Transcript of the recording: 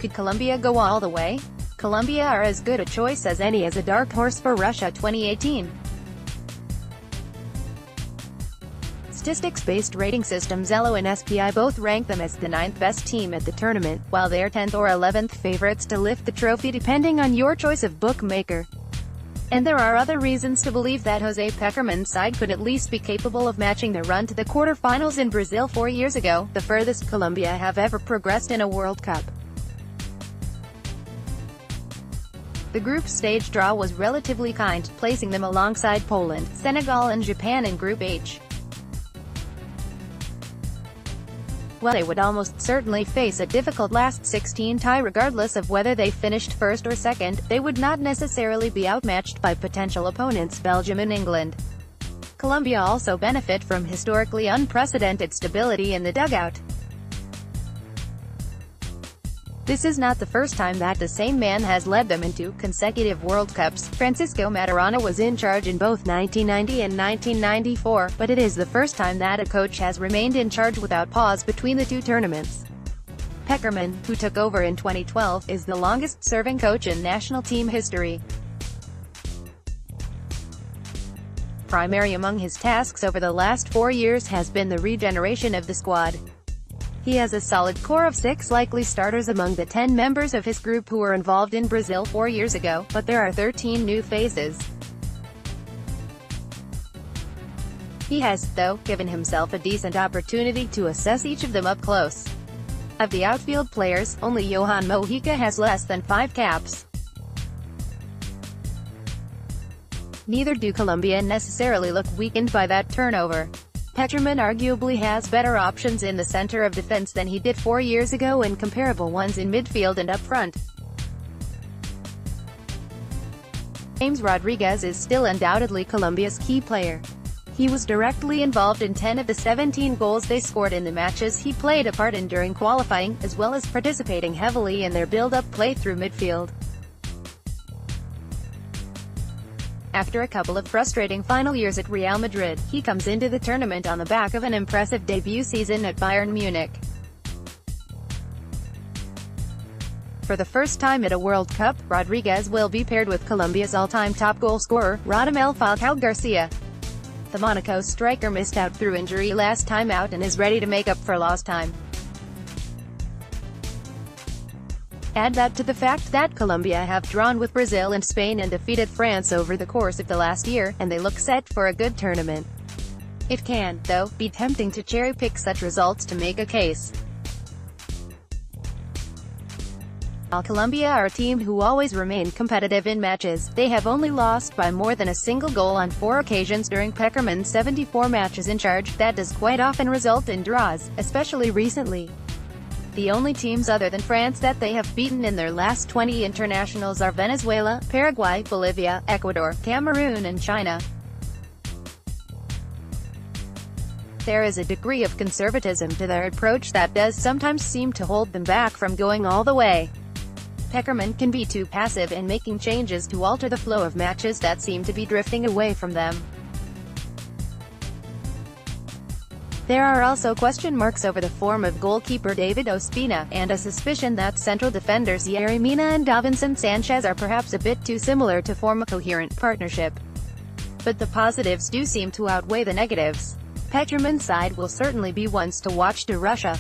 Could Colombia go all the way? Colombia are as good a choice as any as a dark horse for Russia 2018. Statistics-based rating systems Elo and SPI both rank them as the 9th best team at the tournament, while they are 10th or 11th favorites to lift the trophy depending on your choice of bookmaker. And there are other reasons to believe that Jose Pekerman's side could at least be capable of matching their run to the quarterfinals in Brazil 4 years ago, the furthest Colombia have ever progressed in a World Cup. The group stage draw was relatively kind, placing them alongside Poland, Senegal and Japan in Group H. While they would almost certainly face a difficult last 16 tie regardless of whether they finished first or second, they would not necessarily be outmatched by potential opponents Belgium and England. Colombia also benefit from historically unprecedented stability in the dugout. This is not the first time that the same man has led them into consecutive World Cups. Francisco Maturana was in charge in both 1990 and 1994, but it is the first time that a coach has remained in charge without pause between the two tournaments. Pekerman, who took over in 2012, is the longest-serving coach in national team history. Primary among his tasks over the last 4 years has been the regeneration of the squad. He has a solid core of 6 likely starters among the 10 members of his group who were involved in Brazil 4 years ago, but there are 13 new faces. He has, though, given himself a decent opportunity to assess each of them up close. Of the outfield players, only Johan Mojica has less than 5 caps. Neither do Colombia necessarily look weakened by that turnover. Pekerman arguably has better options in the center of defense than he did 4 years ago and comparable ones in midfield and up front. James Rodriguez is still undoubtedly Colombia's key player. He was directly involved in 10 of the 17 goals they scored in the matches he played a part in during qualifying, as well as participating heavily in their build-up play through midfield. After a couple of frustrating final years at Real Madrid, he comes into the tournament on the back of an impressive debut season at Bayern Munich. For the first time at a World Cup, Rodriguez will be paired with Colombia's all-time top goal scorer, Radamel Falcao Garcia. The Monaco striker missed out through injury last time out and is ready to make up for lost time. Add that to the fact that Colombia have drawn with Brazil and Spain and defeated France over the course of the last year, and they look set for a good tournament. It can, though, be tempting to cherry-pick such results to make a case. While Colombia are a team who always remain competitive in matches, they have only lost by more than a single goal on 4 occasions during Pekerman's 74 matches in charge. That does quite often result in draws, especially recently. The only teams other than France that they have beaten in their last 20 internationals are Venezuela, Paraguay, Bolivia, Ecuador, Cameroon and China. There is a degree of conservatism to their approach that does sometimes seem to hold them back from going all the way. Pekerman can be too passive in making changes to alter the flow of matches that seem to be drifting away from them. There are also question marks over the form of goalkeeper David Ospina, and a suspicion that central defenders Yerry Mina and Davinson Sanchez are perhaps a bit too similar to form a coherent partnership. But the positives do seem to outweigh the negatives. Pekerman's side will certainly be ones to watch to Russia.